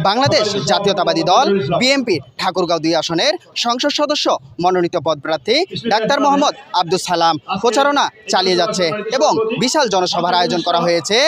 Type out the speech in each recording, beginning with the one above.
বাংলাদেশ জাতীয়তাবাদী দল বিএনপি ঠাকুরগাঁও ২ আসনের সংসদ সদস্য মনোনীত পদপ্রার্থী ডাক্তার মোহাম্মদ আব্দুস সালাম প্রচারণা চালিয়ে যাচ্ছে এবং বিশাল জনসভার আয়োজন করা হয়েছে।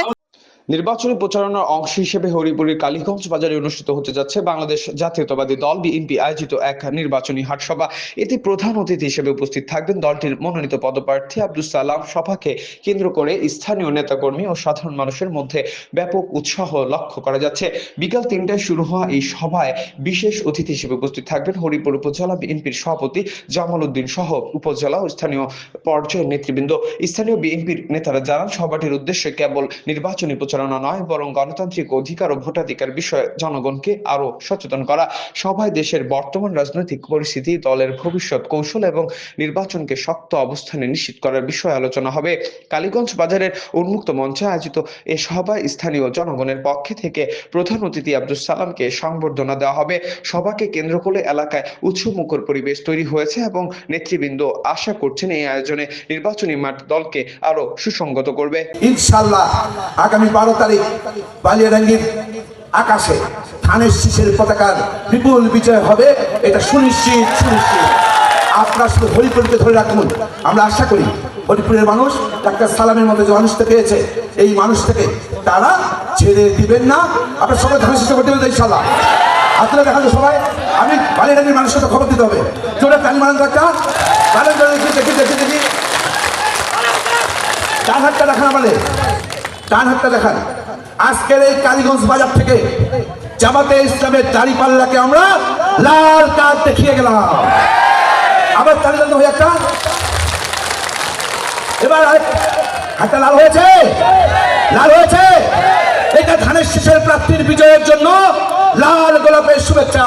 নির্বাচনী প্রচারণার অংশ হিসেবে হরিপুরের কালীগঞ্জ বাজারে অনুষ্ঠিত হতে যাচ্ছে বাংলাদেশ জাতীয়তাবাদী দল বিএনপি আয়োজিত এক নির্বাচনী হাটসভা। এতে প্রধান অতিথি হিসেবে উপস্থিত থাকবেন দলটির মনোনীত পদপ্রার্থী আব্দুস সালাম। সভাকে কেন্দ্র করে স্থানীয় নেতাকর্মী ও সাধারণ মানুষের মধ্যে ব্যাপক উৎসাহ লক্ষ্য করা যাচ্ছে। বিকাল ৩টায় শুরু হওয়া এই সভায় বিশেষ অতিথি হিসেবে উপস্থিত থাকবেন হরিপুর উপজেলা বিএনপির সভাপতি জামাল উদ্দিন সহ উপজেলা ও স্থানীয় পর্যায়ের নেতৃবৃন্দ। স্থানীয় বিএনপির নেতারা জানান, সভাটির উদ্দেশ্যে কেবল নির্বাচনী প্রচারণা নয়, বরং গণতান্ত্রিক অধিকার ও ভোটাধিকার বিষয়ে জনগণকে আরো সচেতন করা। সভায় দেশের বর্তমান রাজনৈতিক পরিস্থিতি, দলের ভবিষ্যৎ কৌশল এবং নির্বাচনকে শক্ত অবস্থানে নিশ্চিত করার বিষয়ে আলোচনা হবে। কালীগঞ্জ বাজারের উন্মুক্ত মঞ্চে আয়োজিত এ সভায় স্থানীয় জনগণের পক্ষে থেকে প্রধান অতিথি আব্দুস সালামকে সংবর্ধনা দেওয়া হবে। সভাকে কেন্দ্র করে এলাকায় উৎসবমুখর পরিবেশ তৈরি হয়েছে এবং নেতৃবৃন্দ আশা করছেন এই আয়োজনে নির্বাচনী মাঠ দলকে আরো সুসংগত করবে। ইনশাআল্লাহ আগামী 12 তারিখ বালিয়াডাঙ্গির আকাশে ধানের শীষের পতাকার বিপুল বিজয় হবে, এটা সুনিশ্চিত। আপনারা শুধু হরিপুরকে ধরে রাখুন। আমরা আশা করি হরিপুরের মানুষ ডাক্তার সালামের মতো যে মানুষটা পেয়েছে, এই মানুষটাকে তারা ছেড়ে দিবেন না। আপনারা সবাই ধানের শীষ করতে হবে ইনশাআল্লাহ। আপনারা দেখান সবাই, আমি বালিয়াডাঙ্গির মানুষের সাথে খবর দিতে হবে। জোরে টানি মারেন ডাক্তার, দেখি ডান হাতটা দেখান, আমাদের ডান হাতটা দেখান। আজকের এই কালীগঞ্জ বাজার থেকে জামাতে ইসলামের দাঁড়িপাল্লাকে আমরা লাল কার্ড দেখিয়ে গেলাম। আবার তালি দান হয়ে একটা, এবার হাতটা লাল হয়েছে, এটা ধানের শীষের প্রার্থীর বিজয়ের জন্য লাল গোলাপের শুভেচ্ছা।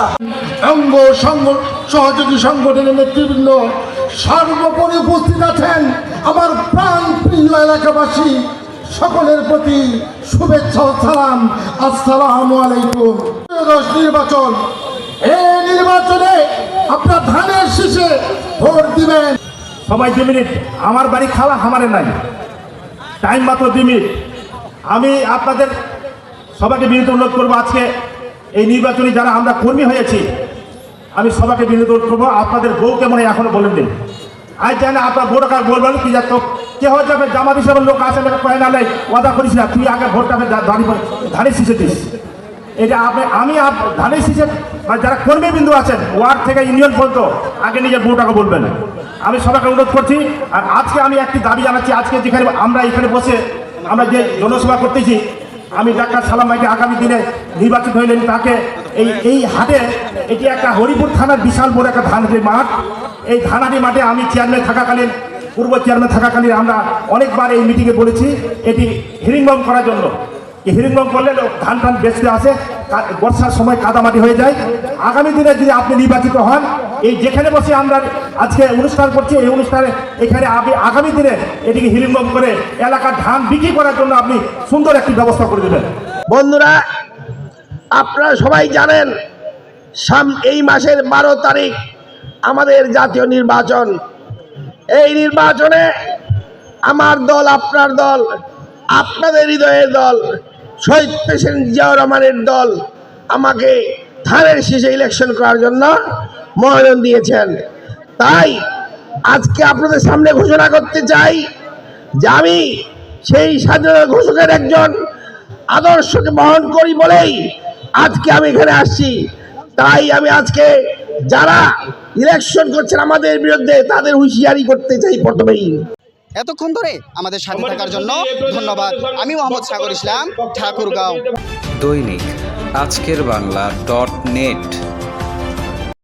অঙ্গ সহযোগী সংগঠনের নেতৃবৃন্দ সর্বোপরি উপস্থিত আছেন আমার প্রাণ প্রিয় এলাকাবাসী, সকলের প্রতি শুভেচ্ছা ও সালাম। আসসালামু আলাইকুম। নির্বাচন, এই নির্বাচনে আপনার ধানের শীষে ভোট দিবেন। সবাই 2 মিনিট, আমার বাড়ি খাওয়া আমারে নাই, টাইম মাত্র 2 মিনিট। আমি আপনাদের সবাইকে বিনীত অনুরোধ করবো, আজকে এই নির্বাচনী যারা আমরা কর্মী হয়েছি, আমি সবাইকে বিনীত অনুরোধ করবো, আপনাদের বউকে মনে হয় এখনো বলেন দিন। আজ জানে আপনার ভোট কার্ড বলবেন কি যাত কে হয়ে যাবে, জামাত হিসাবে লোক আসে কয়ে না, ওয়াদা করিস না, তুই আগে ভোটটাকে ধানের শীষে দিস। এটা আমি ধানের শীষে যারা কর্মীবৃন্দু আছেন ওয়ার্ড থেকে ইউনিয়ন পর্যন্ত আগে নিজের বউটাকে বলবেন। আমি সবাইকে অনুরোধ করছি। আর আজকে আমি একটি দাবি জানাচ্ছি, আজকে যেখানে আমরা এখানে বসে আমরা যে জনসভা করতেছি, আমি ডাক্তার সালাম ভাইকে আগামী দিনে নির্বাচিত হইলেন, তাকে এই হাটে, এটি একটা হরিপুর থানার বিশাল বড় একটা ধানহাটি মাঠ। এই ধানহাটি মাঠে আমি চেয়ারম্যান থাকাকালীন, পূর্ব চেয়ারম্যান থাকাকালীন আমরা অনেকবার এই মিটিংয়ে বলেছি এটি হিরিংবম করার জন্য। এই হিরিংবম করলে ধান বেচতে আসে, বর্ষার সময় কাদামাটি হয়ে যায়। আগামী দিনে যদি আপনি নির্বাচিত হন, এই যেখানে বসে আমরা আজকে অনুষ্ঠান করছি, এই অনুষ্ঠানে এখানে আগামী দিনে এটিকে হিরিংবম করে এলাকার ধান বিক্রি করার জন্য আপনি সুন্দর একটি ব্যবস্থা করে দেবেন। বন্ধুরা, আপনারা সবাই জানেন এই মাসের 12 তারিখ আমাদের জাতীয় নির্বাচন। এই নির্বাচনে আমার দল, আপনার দল, আপনাদের হৃদয়ের দল, শহীদ প্রেসিডেন্ট জিয়াউর রহমানের দল আমাকে ধানের শীষে ইলেকশন করার জন্য মনোনয়ন দিয়েছেন। তাই আজকে আপনাদের সামনে ঘোষণা করতে চাই যে আমি সেই স্বাধীনতা ঘোষকের একজন আদর্শকে বহন করি বলেই আজকে আমি এখানে আসছি। তাই আমি আজকে যারা ইলেকশন করছেন আমাদের বিরুদ্ধে, তাদের হুঁশিয়ারি করতে চাই প্রথমেই। এতক্ষণ ধরে আমাদের সাথে থাকার জন্য ধন্যবাদ। আমি মোহাম্মদ সাগর ইসলাম, ঠাকুরগাঁও। দৈনিক আজকের বাংলা .net